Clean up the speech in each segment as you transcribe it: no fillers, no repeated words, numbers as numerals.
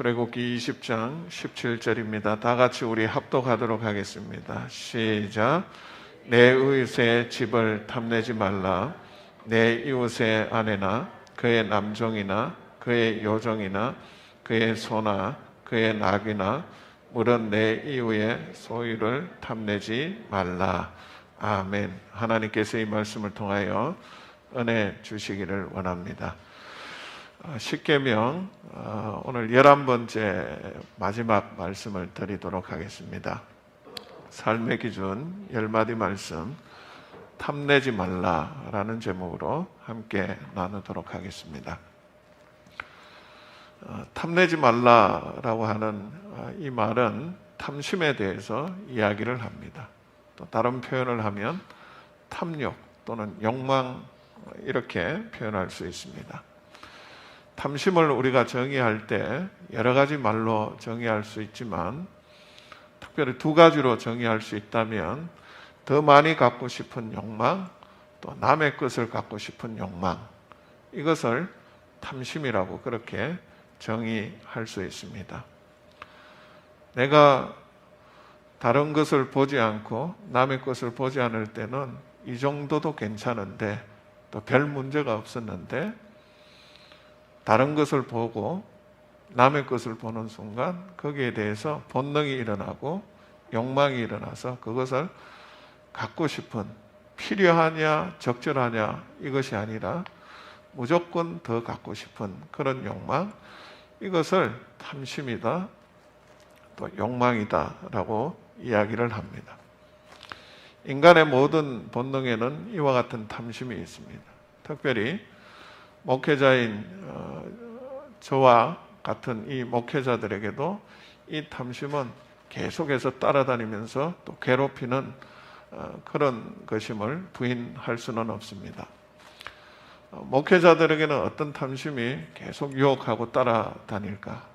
출애굽기 20장 17절입니다. 다 같이 우리 합독하도록 하겠습니다. 시작. 내 이웃의 집을 탐내지 말라. 내 이웃의 아내나 그의 남종이나 그의 여종이나 그의 소나 그의 낙이나 물은 내 이웃의 소유를 탐내지 말라. 아멘. 하나님께서 이 말씀을 통하여 은혜 주시기를 원합니다. 십계명 오늘 11번째 마지막 말씀을 드리도록 하겠습니다. 삶의 기준 10마디 말씀 탐내지 말라라는 제목으로 함께 나누도록 하겠습니다. 탐내지 말라라고 하는 이 말은 탐심에 대해서 이야기를 합니다. 또 다른 표현을 하면 탐욕 또는 욕망 이렇게 표현할 수 있습니다. 탐심을 우리가 정의할 때 여러 가지 말로 정의할 수 있지만 특별히 두 가지로 정의할 수 있다면 더 많이 갖고 싶은 욕망, 또 남의 것을 갖고 싶은 욕망, 이것을 탐심이라고 그렇게 정의할 수 있습니다. 내가 다른 것을 보지 않고 남의 것을 보지 않을 때는 이 정도도 괜찮은데 또 별 문제가 없었는데 다른 것을 보고 남의 것을 보는 순간 거기에 대해서 본능이 일어나고 욕망이 일어나서 그것을 갖고 싶은, 필요하냐 적절하냐 이것이 아니라 무조건 더 갖고 싶은 그런 욕망, 이것을 탐심이다 또 욕망이다 라고 이야기를 합니다. 인간의 모든 본능에는 이와 같은 탐심이 있습니다. 특별히 목회자인 저와 같은 이 목회자들에게도 이 탐심은 계속해서 따라다니면서 또 괴롭히는 그런 것임을 부인할 수는 없습니다. 목회자들에게는 어떤 탐심이 계속 유혹하고 따라다닐까?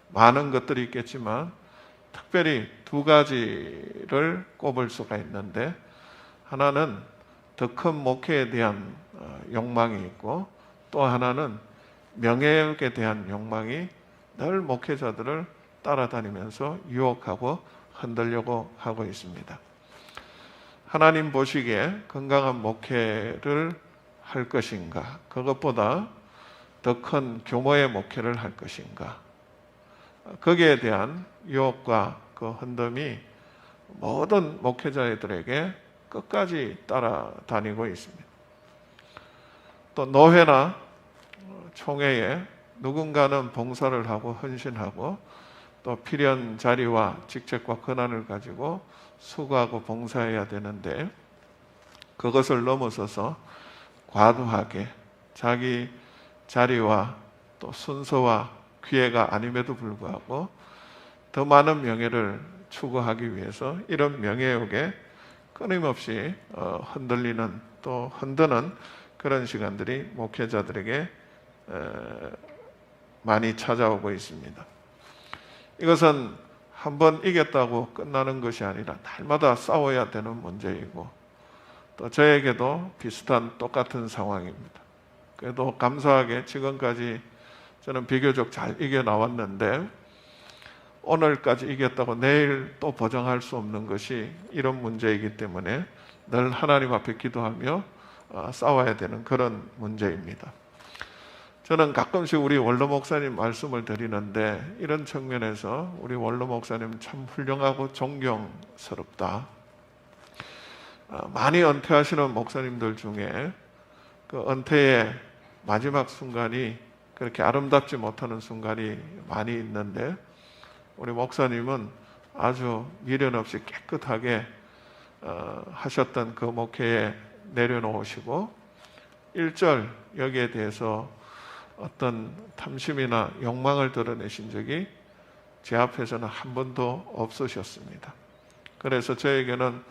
많은 것들이 있겠지만 특별히 두 가지를 꼽을 수가 있는데, 하나는 더 큰 목회에 대한 욕망이 있고 또 하나는 명예욕에 대한 욕망이 늘 목회자들을 따라다니면서 유혹하고 흔들려고 하고 있습니다. 하나님 보시기에 건강한 목회를 할 것인가? 그것보다 더 큰 규모의 목회를 할 것인가? 거기에 대한 유혹과 그 흔듦이 모든 목회자들에게 끝까지 따라다니고 있습니다. 또 노회나 총회에 누군가는 봉사를 하고 헌신하고 또 필요한 자리와 직책과 권한을 가지고 수고하고 봉사해야 되는데 그것을 넘어서서 과도하게 자기 자리와 또 순서와 기회가 아님에도 불구하고 더 많은 명예를 추구하기 위해서 이런 명예욕에 끊임없이 흔들리는 또 흔드는 그런 시간들이 목회자들에게 많이 찾아오고 있습니다. 이것은 한번 이겼다고 끝나는 것이 아니라 날마다 싸워야 되는 문제이고 또 저에게도 비슷한 똑같은 상황입니다. 그래도 감사하게 지금까지 저는 비교적 잘 이겨나왔는데 오늘까지 이겼다고 내일 또 보장할 수 없는 것이 이런 문제이기 때문에 늘 하나님 앞에 기도하며 싸워야 되는 그런 문제입니다. 저는 가끔씩 우리 원로 목사님 말씀을 드리는데 이런 측면에서 우리 원로 목사님 참 훌륭하고 존경스럽다. 많이 은퇴하시는 목사님들 중에 그 은퇴의 마지막 순간이 그렇게 아름답지 못하는 순간이 많이 있는데 우리 목사님은 아주 미련 없이 깨끗하게 하셨던 그 목회에 내려놓으시고 1절 여기에 대해서 어떤 탐심이나 욕망을 드러내신 적이 제 앞에서는 한 번도 없으셨습니다. 그래서 저에게는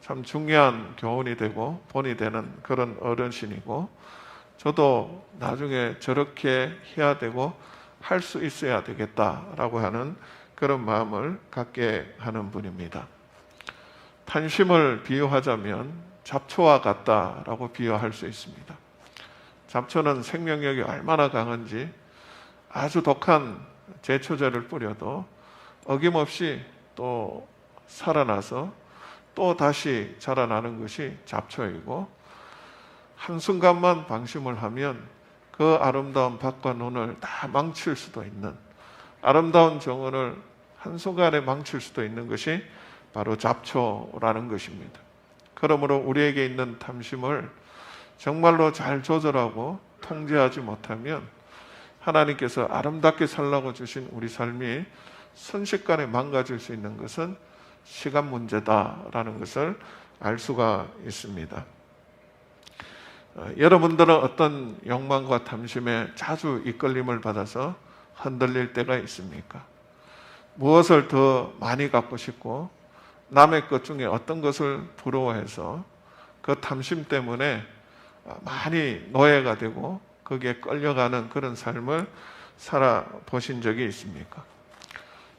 참 중요한 교훈이 되고 본이 되는 그런 어르신이고 저도 나중에 저렇게 해야 되고 할 수 있어야 되겠다라고 하는 그런 마음을 갖게 하는 분입니다. 탐심을 비유하자면 잡초와 같다라고 비유할 수 있습니다. 잡초는 생명력이 얼마나 강한지 아주 독한 제초제를 뿌려도 어김없이 또 살아나서 또 다시 자라나는 것이 잡초이고, 한순간만 방심을 하면 그 아름다운 밭과 논을 다 망칠 수도 있는, 아름다운 정원을 한순간에 망칠 수도 있는 것이 바로 잡초라는 것입니다. 그러므로 우리에게 있는 탐심을 정말로 잘 조절하고 통제하지 못하면 하나님께서 아름답게 살라고 주신 우리 삶이 순식간에 망가질 수 있는 것은 시간 문제다라는 것을 알 수가 있습니다. 여러분들은 어떤 욕망과 탐심에 자주 이끌림을 받아서 흔들릴 때가 있습니까? 무엇을 더 많이 갖고 싶고 남의 것 중에 어떤 것을 부러워해서 그 탐심 때문에 많이 노예가 되고 거기에 끌려가는 그런 삶을 살아보신 적이 있습니까?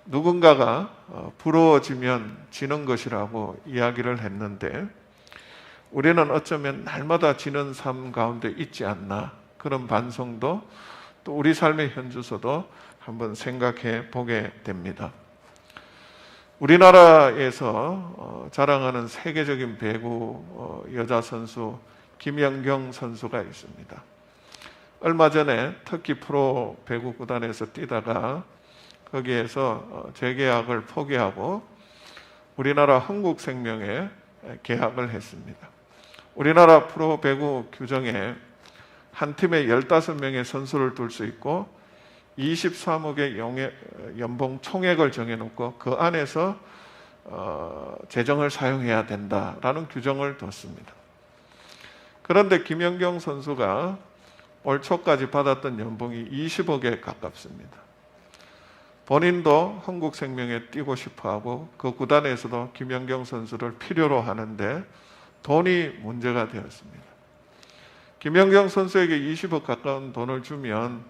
누군가가 부러워지면 지는 것이라고 이야기를 했는데, 우리는 어쩌면 날마다 지는 삶 가운데 있지 않나, 그런 반성도 또 우리 삶의 현주소도 한번 생각해 보게 됩니다. 우리나라에서 자랑하는 세계적인 배구 여자 선수 김연경 선수가 있습니다. 얼마 전에 터키 프로 배구 구단에서 뛰다가 거기에서 재계약을 포기하고 우리나라 흥국생명에 계약을 했습니다. 우리나라 프로 배구 규정에 한 팀에 15명의 선수를 둘 수 있고 23억의 연봉 총액을 정해놓고 그 안에서 재정을 사용해야 된다라는 규정을 뒀습니다. 그런데 김연경 선수가 올 초까지 받았던 연봉이 20억에 가깝습니다. 본인도 한국생명에 뛰고 싶어하고 그 구단에서도 김연경 선수를 필요로 하는데 돈이 문제가 되었습니다. 김연경 선수에게 20억 가까운 돈을 주면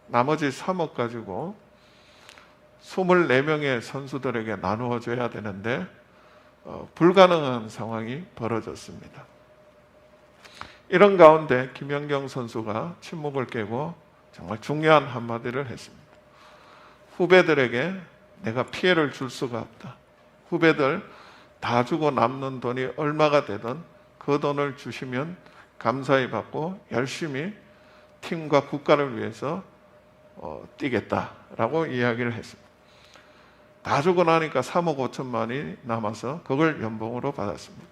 나머지 3억 가지고 24명의 선수들에게 나누어줘야 되는데 불가능한 상황이 벌어졌습니다. 이런 가운데 김연경 선수가 침묵을 깨고 정말 중요한 한마디를 했습니다. 후배들에게 내가 피해를 줄 수가 없다. 후배들 다 주고 남는 돈이 얼마가 되든 그 돈을 주시면 감사히 받고 열심히 팀과 국가를 위해서 뛰겠다라고 이야기를 했습니다. 다 주고 나니까 3억 5천만이 남아서 그걸 연봉으로 받았습니다.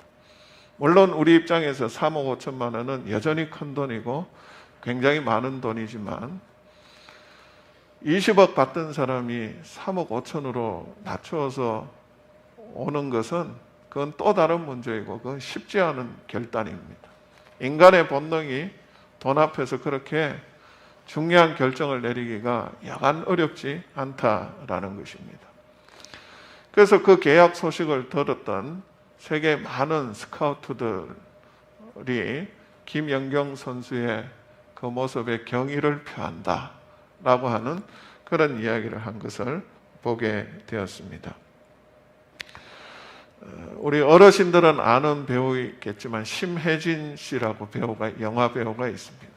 물론 우리 입장에서 3억 5천만 원은 여전히 큰 돈이고 굉장히 많은 돈이지만 20억 받던 사람이 3억 5천으로 낮추어서 오는 것은 그건 또 다른 문제이고 그건 쉽지 않은 결단입니다. 인간의 본능이 돈 앞에서 그렇게 중요한 결정을 내리기가 여간 어렵지 않다라는 것입니다. 그래서 그 계약 소식을 들었던 세계 많은 스카우트들이 김연경 선수의 그 모습에 경의를 표한다라고 하는 그런 이야기를 한 것을 보게 되었습니다. 우리 어르신들은 아는 배우겠지만 심혜진 씨라고 영화 배우가 있습니다.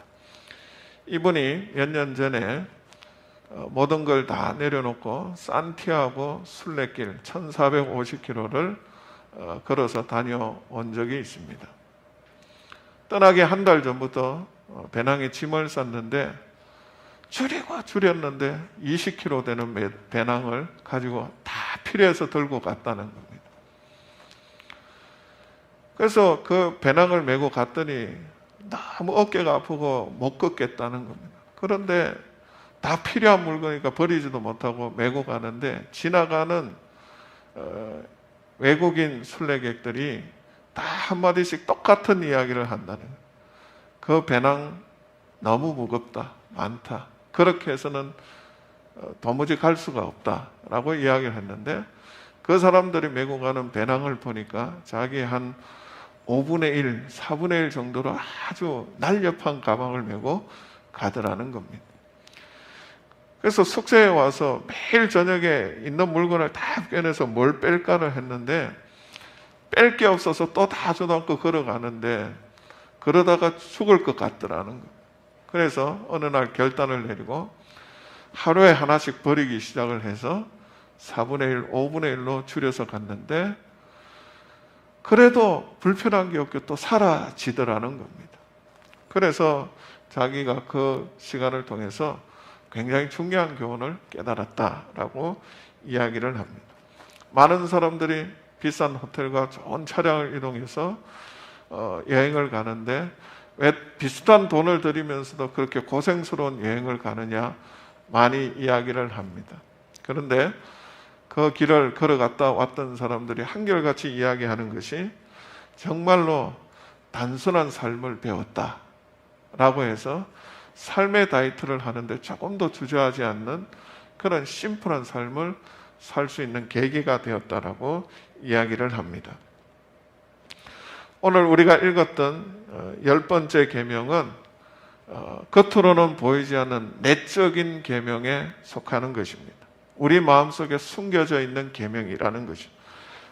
이분이 몇 년 전에 모든 걸 다 내려놓고 산티아고 순례길 1450km를 걸어서 다녀온 적이 있습니다. 떠나기 한 달 전부터 배낭에 짐을 쌌는데 줄였는데 20kg 되는 배낭을 가지고 다 필요해서 들고 갔다는 겁니다. 그래서 그 배낭을 메고 갔더니 너무 어깨가 아프고 못 걷겠다는 겁니다. 그런데 다 필요한 물건이니까 버리지도 못하고 메고 가는데 지나가는 외국인 순례객들이 다 한마디씩 똑같은 이야기를 한다는 거예요. 그 배낭 너무 무겁다, 많다. 그렇게 해서는 도무지 갈 수가 없다라고 이야기를 했는데 그 사람들이 메고 가는 배낭을 보니까 자기 한 5분의 1, 4분의 1 정도로 아주 날렵한 가방을 메고 가더라는 겁니다. 그래서 숙소에 와서 매일 저녁에 있는 물건을 다 꺼내서 뭘 뺄까를 했는데 뺄 게 없어서 또 다 줘도 않고 걸어가는데 그러다가 죽을 것 같더라는 거예요. 그래서 어느 날 결단을 내리고 하루에 하나씩 버리기 시작을 해서 4분의 1, 5분의 1로 줄여서 갔는데 그래도 불편한 게 없게 또 사라지더라는 겁니다. 그래서 자기가 그 시간을 통해서 굉장히 중요한 교훈을 깨달았다라고 이야기를 합니다. 많은 사람들이 비싼 호텔과 좋은 차량을 이용해서 여행을 가는데 왜 비슷한 돈을 들이면서도 그렇게 고생스러운 여행을 가느냐 많이 이야기를 합니다. 그런데 그 길을 걸어갔다 왔던 사람들이 한결같이 이야기하는 것이 정말로 단순한 삶을 배웠다라고 해서 삶의 다이어트를 하는데 조금 더 주저하지 않는 그런 심플한 삶을 살 수 있는 계기가 되었다라고 이야기를 합니다. 오늘 우리가 읽었던 10번째 계명은 겉으로는 보이지 않는 내적인 계명에 속하는 것입니다. 우리 마음속에 숨겨져 있는 계명이라는 것이죠.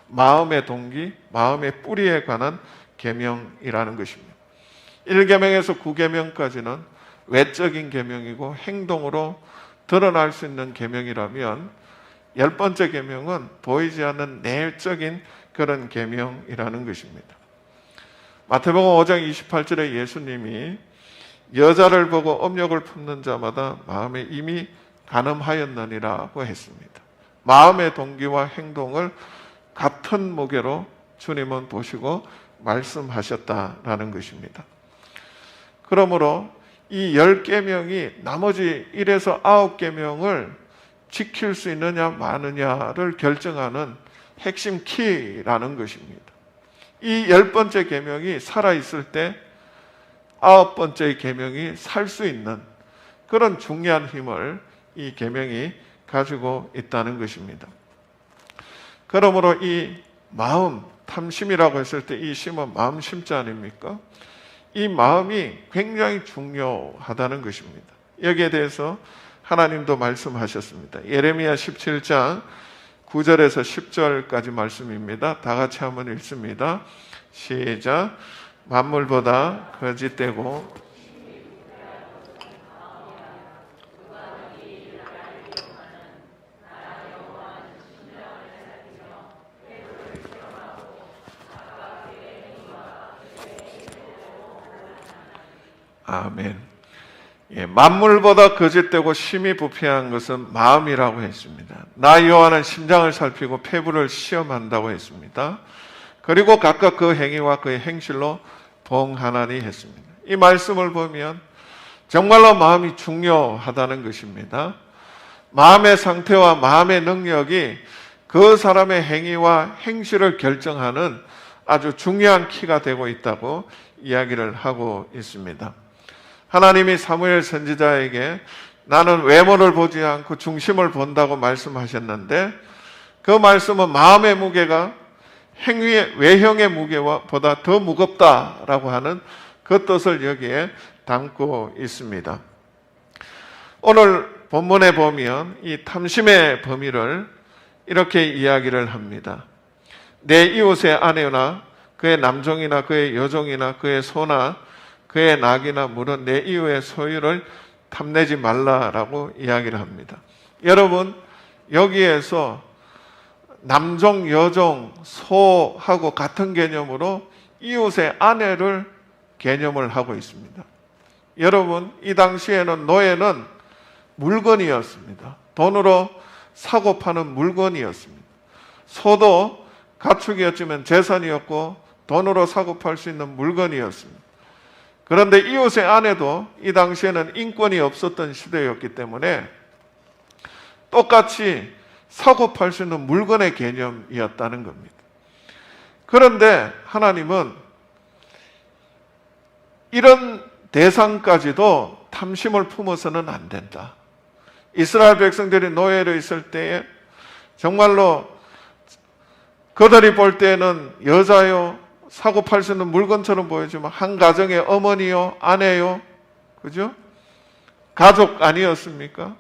마음의 동기, 마음의 뿌리에 관한 계명이라는 것입니다. 1계명에서 9계명까지는 외적인 계명이고 행동으로 드러날 수 있는 계명이라면 10번째 계명은 보이지 않는 내적인 그런 계명이라는 것입니다. 마태복음 5장 28절에 예수님이 여자를 보고 음욕을 품는 자마다 마음에 이미 간음하였느니라고 했습니다. 마음의 동기와 행동을 같은 무게로 주님은 보시고 말씀하셨다라는 것입니다. 그러므로 이 10계명이 나머지 1에서 9계명을 지킬 수 있느냐 마느냐를 결정하는 핵심 키라는 것입니다. 이 10번째 계명이 살아있을 때 9번째 계명이 살 수 있는 그런 중요한 힘을 이 계명이 가지고 있다는 것입니다. 그러므로 이 마음, 탐심이라고 했을 때 이 심은 마음 심자 아닙니까? 이 마음이 굉장히 중요하다는 것입니다. 여기에 대해서 하나님도 말씀하셨습니다. 예레미야 17장 9절에서 10절까지 말씀입니다. 다 같이 한번 읽습니다. 시작. 만물보다 거짓되고 아멘. 예, 만물보다 거짓되고 심히 부패한 것은 마음이라고 했습니다. 나 여호와는 심장을 살피고 폐부를 시험한다고 했습니다. 그리고 각각 그 행위와 그의 행실로 봉하나니 했습니다. 이 말씀을 보면 정말로 마음이 중요하다는 것입니다. 마음의 상태와 마음의 능력이 그 사람의 행위와 행실을 결정하는 아주 중요한 키가 되고 있다고 이야기를 하고 있습니다. 하나님이 사무엘 선지자에게 나는 외모를 보지 않고 중심을 본다고 말씀하셨는데 그 말씀은 마음의 무게가 행위의 외형의 무게보다 더 무겁다라고 하는 그 뜻을 여기에 담고 있습니다. 오늘 본문에 보면 이 탐심의 범위를 이렇게 이야기를 합니다. 내 이웃의 아내나 그의 남종이나 그의 여종이나 그의 소나 그의 낙이나 물은 내 이웃의 소유를 탐내지 말라라고 이야기를 합니다. 여러분, 여기에서 남종, 여종, 소하고 같은 개념으로 이웃의 아내를 개념을 하고 있습니다. 여러분, 이 당시에는 노예는 물건이었습니다. 돈으로 사고 파는 물건이었습니다. 소도 가축이었지만 재산이었고 돈으로 사고 팔 수 있는 물건이었습니다. 그런데 이웃의 아내도 이 당시에는 인권이 없었던 시대였기 때문에 똑같이 사고 팔 수 있는 물건의 개념이었다는 겁니다. 그런데 하나님은 이런 대상까지도 탐심을 품어서는 안 된다. 이스라엘 백성들이 노예로 있을 때에 정말로 그들이 볼 때는 여자요, 사고 팔 수 있는 물건처럼 보이지만 한 가정의 어머니요, 아내요, 그죠? 가족 아니었습니까?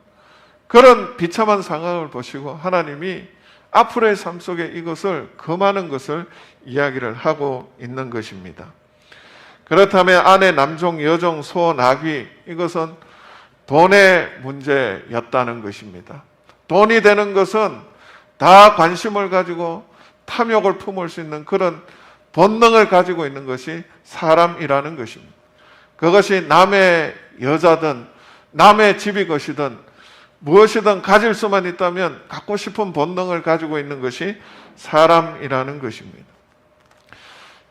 그런 비참한 상황을 보시고 하나님이 앞으로의 삶 속에 이것을 금하는 것을 이야기를 하고 있는 것입니다. 그렇다면 아내, 남종, 여종, 소, 나귀 이것은 돈의 문제였다는 것입니다. 돈이 되는 것은 다 관심을 가지고 탐욕을 품을 수 있는 그런 본능을 가지고 있는 것이 사람이라는 것입니다. 그것이 남의 여자든 남의 집이 것이든 무엇이든 가질 수만 있다면 갖고 싶은 본능을 가지고 있는 것이 사람이라는 것입니다.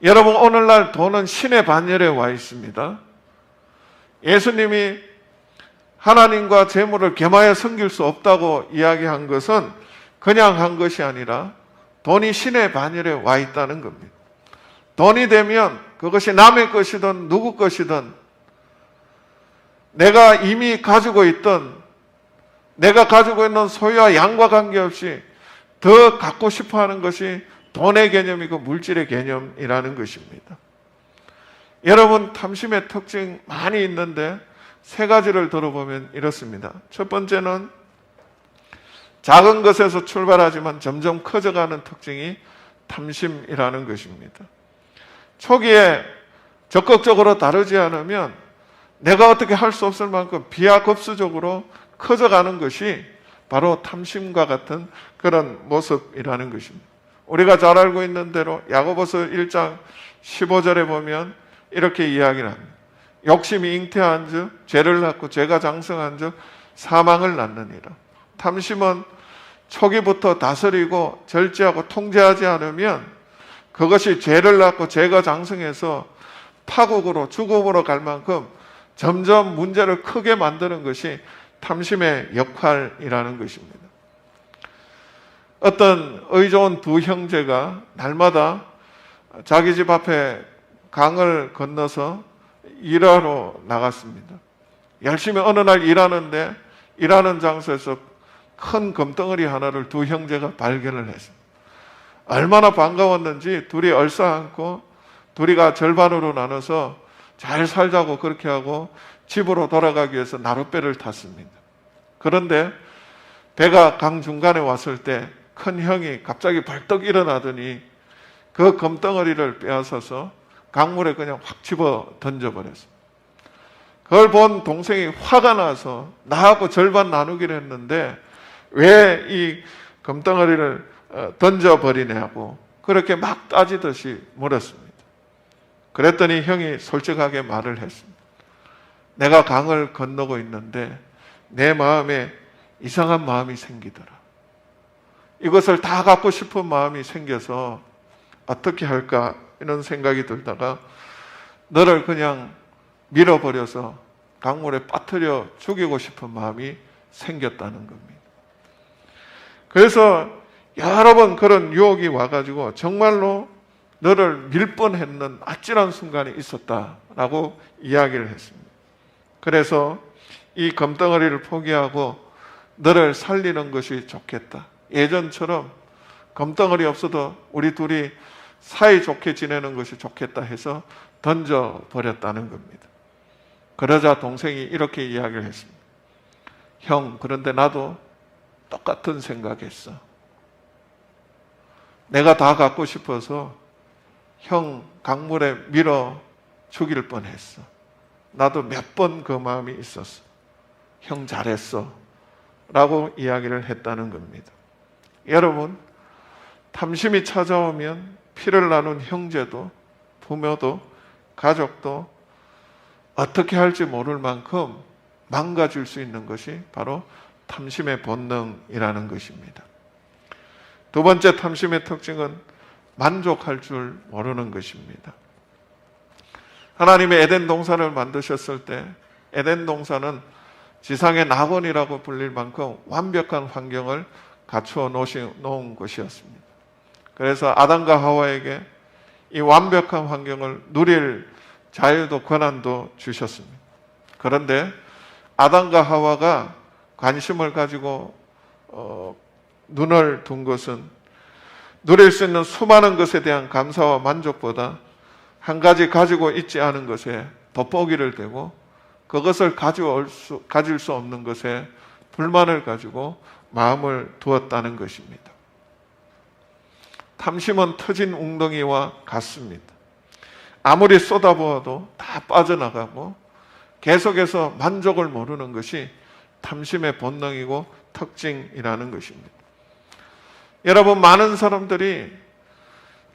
여러분, 오늘날 돈은 신의 반열에 와 있습니다. 예수님이 하나님과 재물을 겸하여 섬길 수 없다고 이야기한 것은 그냥 한 것이 아니라 돈이 신의 반열에 와 있다는 겁니다. 돈이 되면 그것이 남의 것이든 누구 것이든 내가 이미 가지고 있던 내가 가지고 있는 소유와 양과 관계없이 더 갖고 싶어하는 것이 돈의 개념이고 물질의 개념이라는 것입니다. 여러분, 탐심의 특징 많이 있는데 세 가지를 들어보면 이렇습니다. 첫 번째는 작은 것에서 출발하지만 점점 커져가는 특징이 탐심이라는 것입니다. 초기에 적극적으로 다루지 않으면 내가 어떻게 할 수 없을 만큼 비약급수적으로 커져가는 것이 바로 탐심과 같은 그런 모습이라는 것입니다. 우리가 잘 알고 있는 대로 야고보서 1장 15절에 보면 이렇게 이야기를 합니다. 욕심이 잉태한 즉 죄를 낳고 죄가 장성한 즉 사망을 낳느니라. 탐심은 초기부터 다스리고 절제하고 통제하지 않으면 그것이 죄를 낳고 죄가 장성해서 파국으로 죽음으로 갈 만큼 점점 문제를 크게 만드는 것이 탐심의 역할이라는 것입니다. 어떤 의좋은 두 형제가 날마다 자기 집 앞에 강을 건너서 일하러 나갔습니다. 열심히 어느 날 일하는데 일하는 장소에서 큰 금덩어리 하나를 두 형제가 발견을 했습니다. 얼마나 반가웠는지 둘이 얼싸안고 둘이가 절반으로 나눠서 잘 살자고 그렇게 하고 집으로 돌아가기 위해서 나룻배를 탔습니다. 그런데 배가 강 중간에 왔을 때 큰 형이 갑자기 벌떡 일어나더니 그 금덩어리를 빼앗아서 강물에 그냥 확 집어 던져버렸어요. 그걸 본 동생이 화가 나서 나하고 절반 나누기로 했는데 왜 이 금덩어리를 던져버리냐고 그렇게 막 따지듯이 물었습니다. 그랬더니 형이 솔직하게 말을 했습니다. 내가 강을 건너고 있는데 내 마음에 이상한 마음이 생기더라. 이것을 다 갖고 싶은 마음이 생겨서 어떻게 할까 이런 생각이 들다가 너를 그냥 밀어버려서 강물에 빠뜨려 죽이고 싶은 마음이 생겼다는 겁니다. 그래서 여러 번 그런 유혹이 와가지고 정말로 너를 밀 뻔했는 아찔한 순간이 있었다라고 이야기를 했습니다. 그래서 이 금덩어리를 포기하고 너를 살리는 것이 좋겠다. 예전처럼 금덩어리 없어도 우리 둘이 사이좋게 지내는 것이 좋겠다 해서 던져버렸다는 겁니다. 그러자 동생이 이렇게 이야기를 했습니다. 형, 그런데 나도 똑같은 생각했어. 내가 다 갖고 싶어서 형 강물에 밀어 죽일 뻔했어. 나도 몇 번 그 마음이 있었어. 형 잘했어. 라고 이야기를 했다는 겁니다. 여러분, 탐심이 찾아오면 피를 나눈 형제도 부모도 가족도 어떻게 할지 모를 만큼 망가질 수 있는 것이 바로 탐심의 본능이라는 것입니다. 두 번째 탐심의 특징은 만족할 줄 모르는 것입니다. 하나님이 에덴 동산을 만드셨을 때 에덴 동산은 지상의 낙원이라고 불릴 만큼 완벽한 환경을 갖추어 놓은 것이었습니다. 그래서 아담과 하와에게 이 완벽한 환경을 누릴 자유도 권한도 주셨습니다. 그런데 아담과 하와가 관심을 가지고 눈을 둔 것은 누릴 수 있는 수많은 것에 대한 감사와 만족보다 한 가지 가지고 있지 않은 것에 돋보기를 대고 그것을 가질 수 없는 것에 불만을 가지고 마음을 두었다는 것입니다. 탐심은 터진 웅덩이와 같습니다. 아무리 쏟아부어도 다 빠져나가고 계속해서 만족을 모르는 것이 탐심의 본능이고 특징이라는 것입니다. 여러분, 많은 사람들이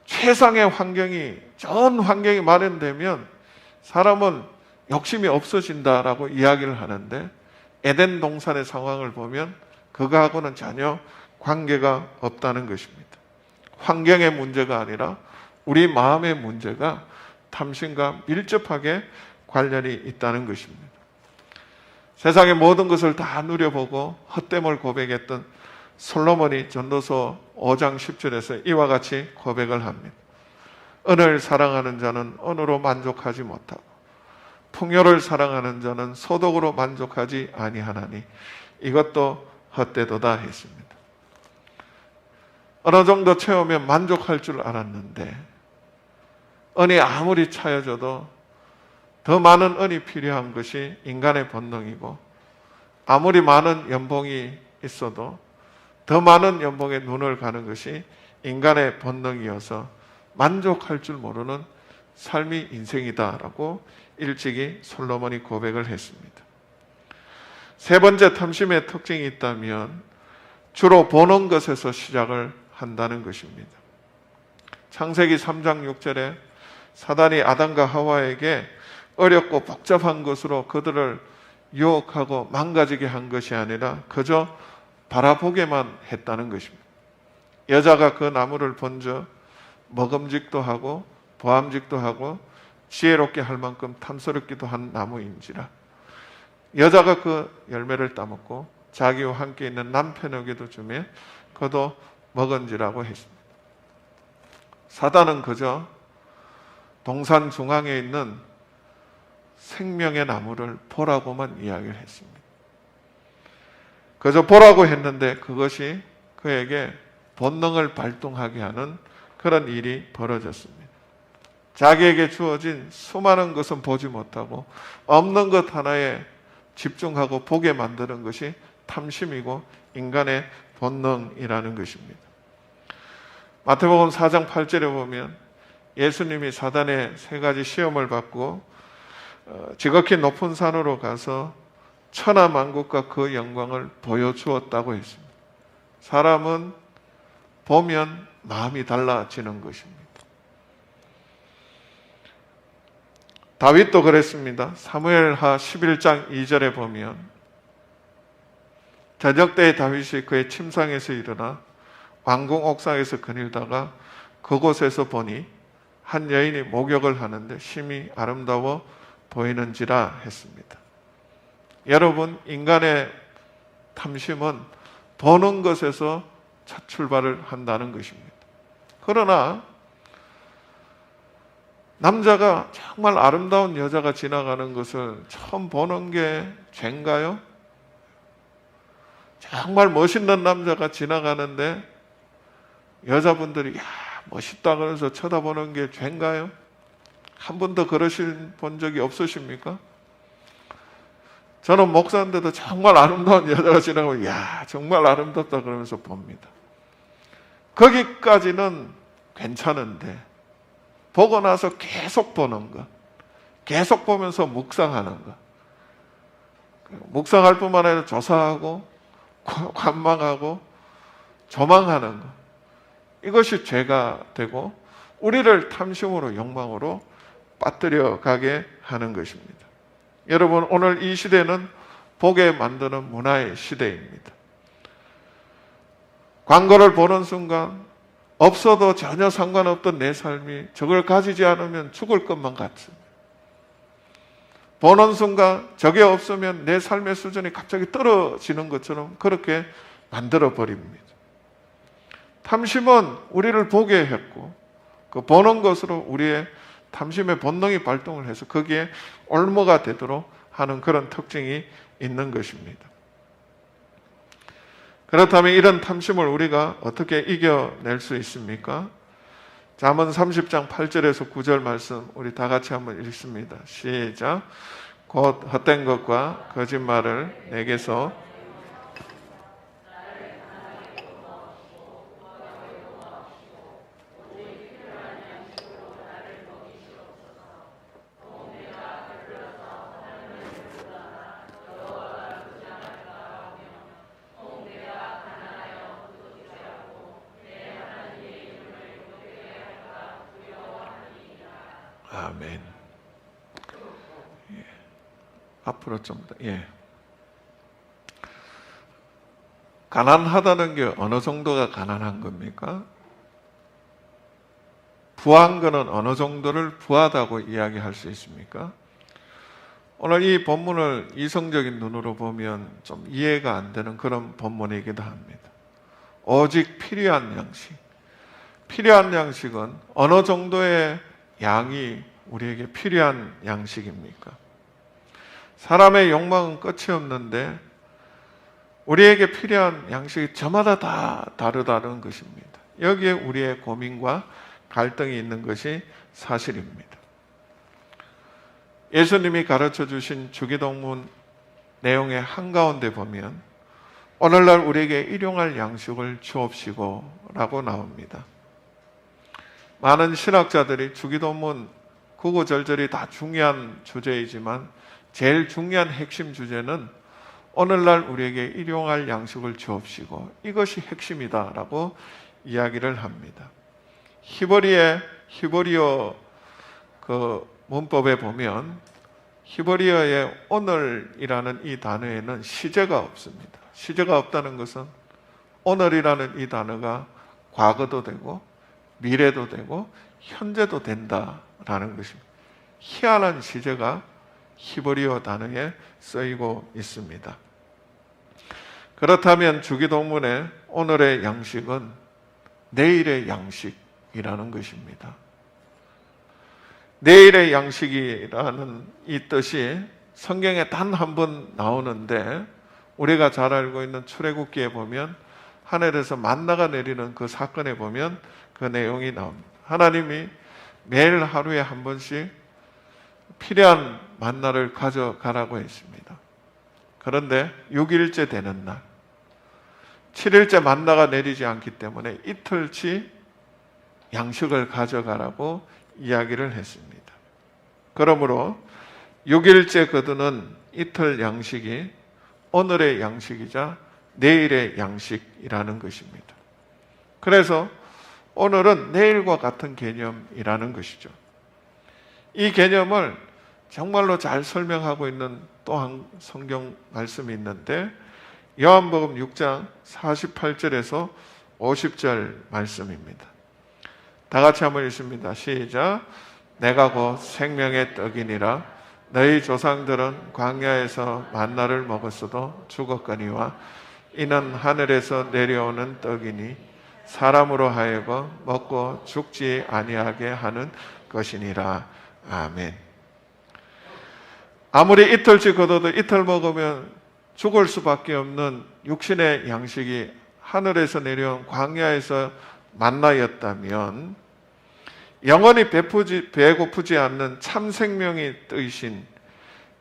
최상의 환경이, 좋은 환경이 마련되면 사람은 욕심이 없어진다라고 이야기를 하는데, 에덴 동산의 상황을 보면 그거하고는 전혀 관계가 없다는 것입니다. 환경의 문제가 아니라 우리 마음의 문제가 탐심과 밀접하게 관련이 있다는 것입니다. 세상의 모든 것을 다 누려보고 헛됨을 고백했던 솔로몬이 전도서 5장 10절에서 이와 같이 고백을 합니다. 은을 사랑하는 자는 은으로 만족하지 못하고 풍요를 사랑하는 자는 소득으로 만족하지 아니하나니 이것도 헛되도다 했습니다. 어느 정도 채우면 만족할 줄 알았는데 은이 아무리 차여져도 더 많은 은이 필요한 것이 인간의 본능이고, 아무리 많은 연봉이 있어도 더 많은 연봉에 눈을 가는 것이 인간의 본능이어서 만족할 줄 모르는 삶이 인생이다라고 일찍이 솔로몬이 고백을 했습니다. 세 번째 탐심의 특징이 있다면 주로 보는 것에서 시작을 한다는 것입니다. 창세기 3장 6절에 사단이 아담과 하와에게 어렵고 복잡한 것으로 그들을 유혹하고 망가지게 한 것이 아니라 그저 바라보게만 했다는 것입니다. 여자가 그 나무를 본저 먹음직도 하고 보암직도 하고 지혜롭게 할 만큼 탐스럽기도 한 나무인지라 여자가 그 열매를 따먹고 자기와 함께 있는 남편에게도 주며 그도 먹은지라고 했습니다. 사단은 그저 동산 중앙에 있는 생명의 나무를 보라고만 이야기를 했습니다. 그저 보라고 했는데 그것이 그에게 본능을 발동하게 하는 그런 일이 벌어졌습니다. 자기에게 주어진 수많은 것은 보지 못하고 없는 것 하나에 집중하고 보게 만드는 것이 탐심이고 인간의 본능이라는 것입니다. 마태복음 4장 8절에 보면 예수님이 사단의 세 가지 시험을 받고 지극히 높은 산으로 가서 천하 만국과 그 영광을 보여주었다고 했습니다. 사람은 보면 마음이 달라지는 것입니다. 다윗도 그랬습니다. 사무엘하 11장 2절에 보면 저녁 때에 다윗이 그의 침상에서 일어나 왕궁 옥상에서 거닐다가 그곳에서 보니 한 여인이 목욕을 하는데 심히 아름다워 보이는지라 했습니다. 여러분, 인간의 탐심은 보는 것에서 첫 출발을 한다는 것입니다. 그러나 남자가 정말 아름다운 여자가 지나가는 것을 처음 보는 게 죄인가요? 정말 멋있는 남자가 지나가는데 여자분들이 야 멋있다 그래서 쳐다보는 게 죄인가요? 한 번도 그러신 본 적이 없으십니까? 저는 목사인데도 정말 아름다운 여자가 지나가면 야 정말 아름답다 그러면서 봅니다. 거기까지는 괜찮은데 보고 나서 계속 보는 것, 계속 보면서 묵상하는 것, 묵상할 뿐만 아니라 조사하고 관망하고 조망하는 것, 이것이 죄가 되고 우리를 탐심으로 욕망으로 빠뜨려 가게 하는 것입니다. 여러분, 오늘 이 시대는 보게 만드는 문화의 시대입니다. 광고를 보는 순간 없어도 전혀 상관없던 내 삶이 저걸 가지지 않으면 죽을 것만 같습니다. 보는 순간 저게 없으면 내 삶의 수준이 갑자기 떨어지는 것처럼 그렇게 만들어 버립니다. 탐심은 우리를 보게 했고 그 보는 것으로 우리의 탐심의 본능이 발동을 해서 거기에 올무가 되도록 하는 그런 특징이 있는 것입니다. 그렇다면 이런 탐심을 우리가 어떻게 이겨낼 수 있습니까? 잠언 30장 8절에서 9절 말씀 우리 다 같이 한번 읽습니다. 시작. 곧 헛된 것과 거짓말을 내게서 아멘. 예. 앞으로 좀 더. 예. 가난하다는 게 어느 정도가 가난한 겁니까? 부한 거는 어느 정도를 부하다고 이야기할 수 있습니까? 오늘 이 본문을 이성적인 눈으로 보면 좀 이해가 안 되는 그런 본문이기도 합니다. 오직 필요한 양식. 필요한 양식은 어느 정도의 양이 우리에게 필요한 양식입니까? 사람의 욕망은 끝이 없는데 우리에게 필요한 양식이 저마다 다 다르다는 것입니다. 여기에 우리의 고민과 갈등이 있는 것이 사실입니다. 예수님이 가르쳐 주신 주기도문 내용의 한가운데 보면 오늘날 우리에게 일용할 양식을 주옵시고 라고 나옵니다. 많은 신학자들이 주기도문 구구절절이 다 중요한 주제이지만 제일 중요한 핵심 주제는 오늘날 우리에게 일용할 양식을 주옵시고 이것이 핵심이다라고 이야기를 합니다. 히브리어 그 문법에 보면 히브리어의 오늘이라는 이 단어에는 시제가 없습니다. 시제가 없다는 것은 오늘이라는 이 단어가 과거도 되고 미래도 되고 현재도 된다라는 것입니다. 희한한 시제가 히브리어 단어에 쓰이고 있습니다. 그렇다면 주기도문의 오늘의 양식은 내일의 양식이라는 것입니다. 내일의 양식이라는 이 뜻이 성경에 단 한 번 나오는데 우리가 잘 알고 있는 출애굽기에 보면 하늘에서 만나가 내리는 그 사건에 보면 그 내용이 나옵니다. 하나님이 매일 하루에 한 번씩 필요한 만나를 가져가라고 했습니다. 그런데 6일째 되는 날 7일째 만나가 내리지 않기 때문에 이틀치 양식을 가져가라고 이야기를 했습니다. 그러므로 6일째 거두는 이틀 양식이 오늘의 양식이자 내일의 양식이라는 것입니다. 그래서 오늘은 내일과 같은 개념이라는 것이죠. 이 개념을 정말로 잘 설명하고 있는 또 한 성경 말씀이 있는데 요한복음 6장 48절에서 50절 말씀입니다. 다 같이 한번 읽습니다. 시작. 내가 곧 생명의 떡이니라. 너희 조상들은 광야에서 만나를 먹었어도 죽었거니와 이는 하늘에서 내려오는 떡이니 사람으로 하여금 먹고 죽지 아니하게 하는 것이니라. 아멘. 아무리 이틀치 거둬도 이틀 먹으면 죽을 수밖에 없는 육신의 양식이 하늘에서 내려온 광야에서 만나였다면 영원히 배고프지 않는 참 생명이 뜨이신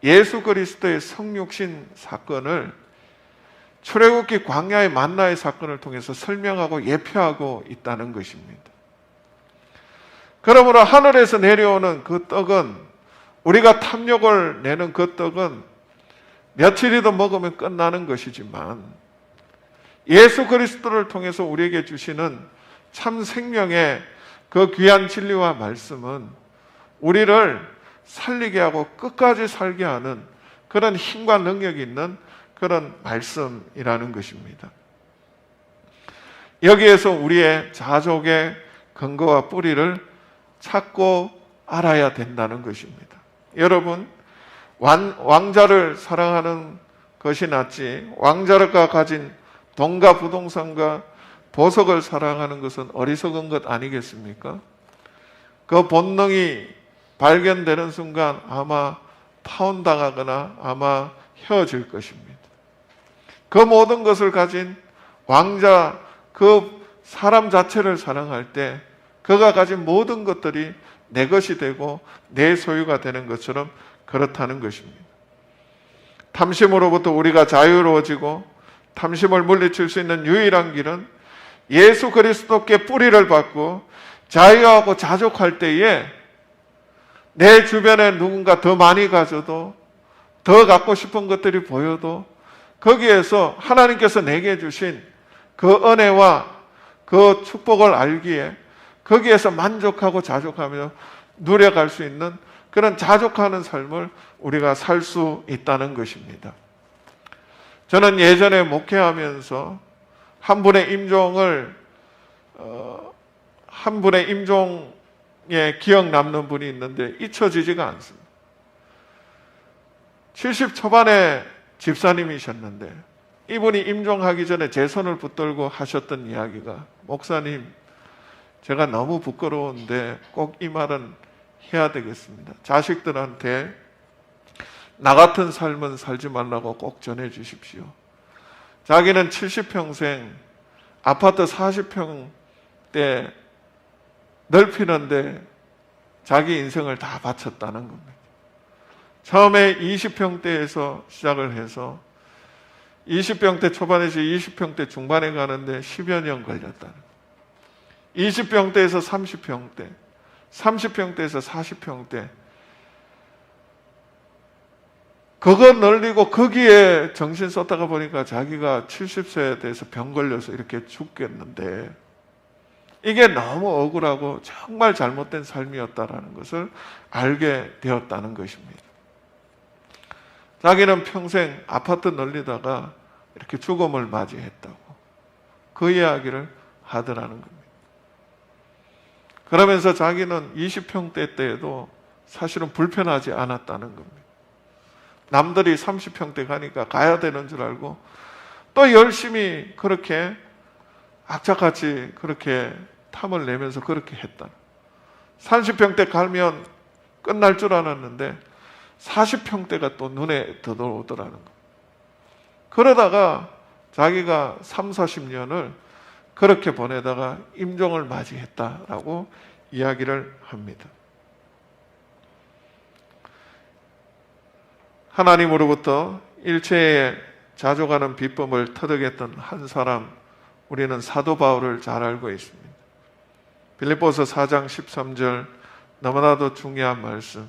예수 그리스도의 성육신 사건을 출애굽기 광야의 만나의 사건을 통해서 설명하고 예표하고 있다는 것입니다. 그러므로 하늘에서 내려오는 그 떡은 우리가 탐욕을 내는 그 떡은 며칠이도 먹으면 끝나는 것이지만 예수 그리스도를 통해서 우리에게 주시는 참 생명의 그 귀한 진리와 말씀은 우리를 살리게 하고 끝까지 살게 하는 그런 힘과 능력이 있는 그런 말씀이라는 것입니다. 여기에서 우리의 자족의 근거와 뿌리를 찾고 알아야 된다는 것입니다. 여러분, 왕자를 사랑하는 것이 낫지 왕자가 가진 돈과 부동산과 보석을 사랑하는 것은 어리석은 것 아니겠습니까? 그 본능이 발견되는 순간 아마 파혼당하거나 아마 헤어질 것입니다. 그 모든 것을 가진 왕자, 그 사람 자체를 사랑할 때 그가 가진 모든 것들이 내 것이 되고 내 소유가 되는 것처럼 그렇다는 것입니다. 탐심으로부터 우리가 자유로워지고 탐심을 물리칠 수 있는 유일한 길은 예수 그리스도께 뿌리를 받고 자유하고 자족할 때에 내 주변에 누군가 더 많이 가져도 더 갖고 싶은 것들이 보여도 거기에서 하나님께서 내게 주신 그 은혜와 그 축복을 알기에 거기에서 만족하고 자족하며 누려갈 수 있는 그런 자족하는 삶을 우리가 살 수 있다는 것입니다. 저는 예전에 목회하면서 한 분의 임종에 기억 남는 분이 있는데 잊혀지지가 않습니다. 70 초반에 집사님이셨는데 이분이 임종하기 전에 제 손을 붙들고 하셨던 이야기가, 목사님, 제가 너무 부끄러운데 꼭 이 말은 해야 되겠습니다. 자식들한테 나 같은 삶은 살지 말라고 꼭 전해 주십시오. 자기는 70평생 아파트 40평대 넓히는데 자기 인생을 다 바쳤다는 겁니다. 처음에 20평대에서 시작을 해서 20평대 초반에서 20평대 중반에 가는데 10여 년 걸렸다는 거예요. 20평대에서 30평대, 30평대에서 40평대, 그거 늘리고 거기에 정신 썼다가 보니까 자기가 70세에 대해서 병 걸려서 이렇게 죽겠는데 이게 너무 억울하고 정말 잘못된 삶이었다는 것을 알게 되었다는 것입니다. 자기는 평생 아파트 늘리다가 이렇게 죽음을 맞이했다고 그 이야기를 하더라는 겁니다. 그러면서 자기는 20평대 때에도 사실은 불편하지 않았다는 겁니다. 남들이 30평대 가니까 가야 되는 줄 알고 또 열심히 그렇게 악착같이 그렇게 탐을 내면서 그렇게 했다. 30평대 가면 끝날 줄 알았는데 40평대가 또 눈에 들어오더라는 거. 그러다가 자기가 3, 40년을 그렇게 보내다가 임종을 맞이했다라고 이야기를 합니다. 하나님으로부터 일체에 자족하는 비법을 터득했던 한 사람, 우리는 사도 바울을 잘 알고 있습니다. 빌립보서 4장 13절, 너무나도 중요한 말씀.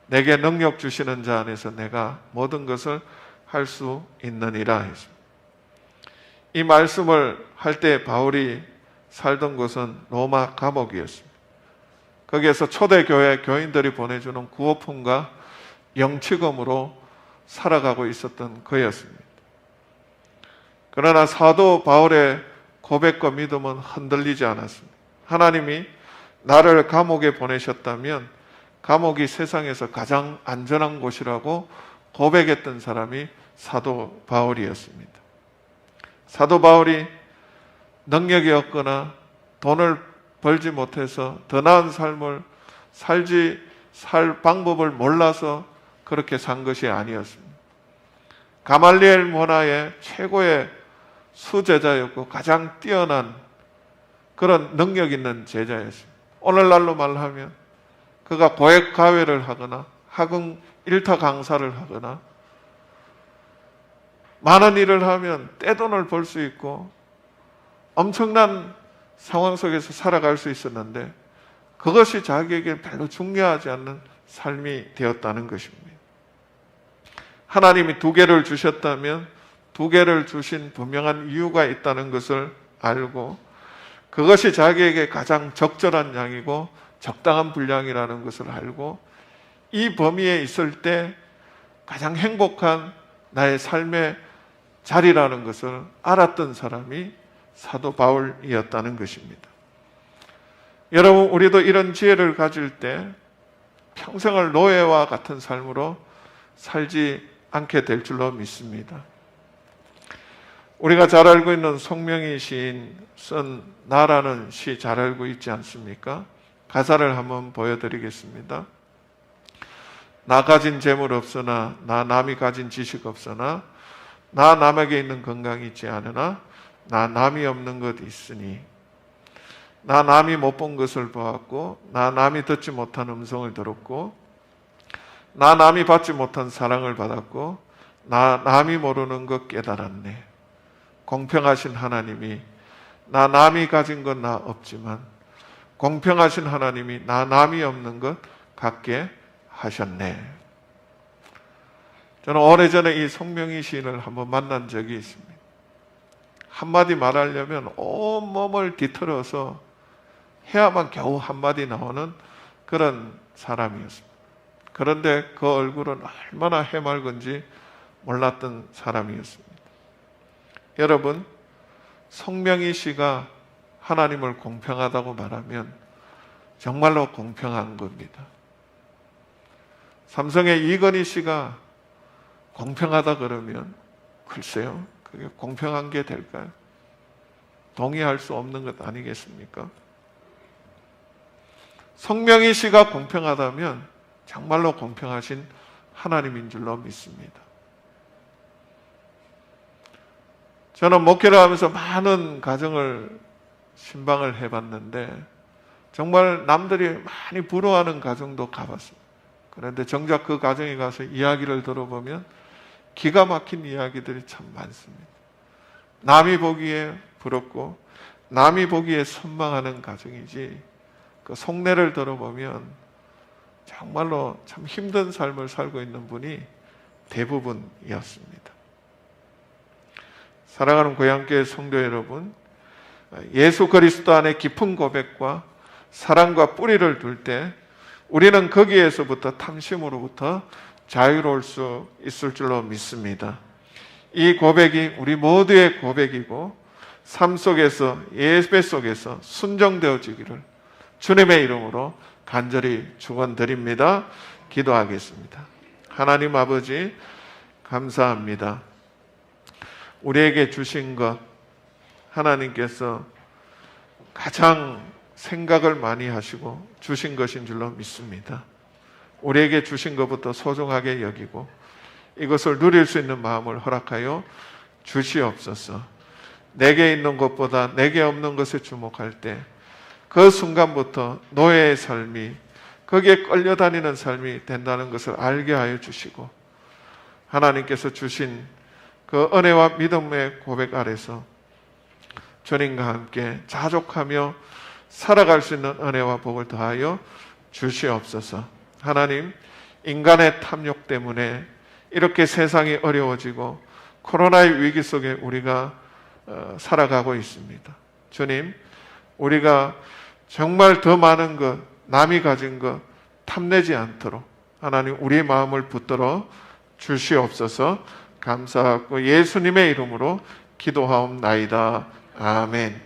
내게 능력 주시는 자 안에서 내가 모든 것을 할 수 있느니라 했습니다. 이 말씀을 할 때 바울이 살던 곳은 로마 감옥이었습니다. 거기에서 초대교회 교인들이 보내주는 구호품과 영치금으로 살아가고 있었던 그였습니다. 그러나 사도 바울의 고백과 믿음은 흔들리지 않았습니다. 하나님이 나를 감옥에 보내셨다면 감옥이 세상에서 가장 안전한 곳이라고 고백했던 사람이 사도 바울이었습니다. 사도 바울이 능력이 없거나 돈을 벌지 못해서 더 나은 삶을 살 방법을 몰라서 그렇게 산 것이 아니었습니다. 가말리엘 문화의 최고의 수제자였고 가장 뛰어난 그런 능력 있는 제자였습니다. 오늘날로 말하면 그가 고액 가회를 하거나 학응 일타 강사를 하거나 많은 일을 하면 떼돈을 벌 수 있고 엄청난 상황 속에서 살아갈 수 있었는데 그것이 자기에게 별로 중요하지 않는 삶이 되었다는 것입니다. 하나님이 2개를 주셨다면 2개를 주신 분명한 이유가 있다는 것을 알고 그것이 자기에게 가장 적절한 양이고 적당한 분량이라는 것을 알고 이 범위에 있을 때 가장 행복한 나의 삶의 자리라는 것을 알았던 사람이 사도 바울이었다는 것입니다. 여러분, 우리도 이런 지혜를 가질 때 평생을 노예와 같은 삶으로 살지 않게 될 줄로 믿습니다. 우리가 잘 알고 있는 송명희 시인 쓴 나라는 시 잘 알고 있지 않습니까? 가사를 한번 보여드리겠습니다. 나 가진 재물 없으나 나 남이 가진 지식 없으나 나 남에게 있는 건강이 있지 않으나 나 남이 없는 것 있으니 나 남이 못 본 것을 보았고 나 남이 듣지 못한 음성을 들었고 나 남이 받지 못한 사랑을 받았고 나 남이 모르는 것 깨달았네. 공평하신 하나님이 나 남이 가진 건 나 없지만 공평하신 하나님이 나 남이 없는 것 갖게 하셨네. 저는 오래전에 이 송명희 시인을 한번 만난 적이 있습니다. 한마디 말하려면 온몸을 뒤틀어서 해야만 겨우 한마디 나오는 그런 사람이었습니다. 그런데 그 얼굴은 얼마나 해맑은지 몰랐던 사람이었습니다. 여러분, 송명희 씨가 하나님을 공평하다고 말하면 정말로 공평한 겁니다. 삼성의 이건희 씨가 공평하다 그러면 글쎄요, 그게 공평한 게 될까요? 동의할 수 없는 것 아니겠습니까? 송명희 씨가 공평하다면 정말로 공평하신 하나님인 줄로 믿습니다. 저는 목회를 하면서 많은 가정을 신방을 해봤는데 정말 남들이 많이 부러워하는 가정도 가봤어요. 그런데 정작 그 가정에 가서 이야기를 들어보면 기가 막힌 이야기들이 참 많습니다. 남이 보기에 부럽고 남이 보기에 선망하는 가정이지 그 속내를 들어보면 정말로 참 힘든 삶을 살고 있는 분이 대부분이었습니다. 사랑하는 고향교회 성도 여러분, 예수 그리스도 안에 깊은 고백과 사랑과 뿌리를 둘 때 우리는 거기에서부터 탐심으로부터 자유로울 수 있을 줄로 믿습니다. 이 고백이 우리 모두의 고백이고 삶 속에서, 예배 속에서 순정되어지기를 주님의 이름으로 간절히 축원드립니다. 기도하겠습니다. 하나님 아버지, 감사합니다. 우리에게 주신 것, 하나님께서 가장 생각을 많이 하시고 주신 것인 줄로 믿습니다. 우리에게 주신 것부터 소중하게 여기고 이것을 누릴 수 있는 마음을 허락하여 주시옵소서. 내게 있는 것보다 내게 없는 것에 주목할 때 그 순간부터 노예의 삶이, 거기에 끌려다니는 삶이 된다는 것을 알게 하여 주시고 하나님께서 주신 그 은혜와 믿음의 고백 아래서 주님과 함께 자족하며 살아갈 수 있는 은혜와 복을 더하여 주시옵소서. 하나님, 인간의 탐욕 때문에 이렇게 세상이 어려워지고 코로나의 위기 속에 우리가 살아가고 있습니다. 주님, 우리가 정말 더 많은 것, 남이 가진 것 탐내지 않도록 하나님 우리의 마음을 붙들어 주시옵소서. 감사하고 예수님의 이름으로 기도하옵나이다. 아멘.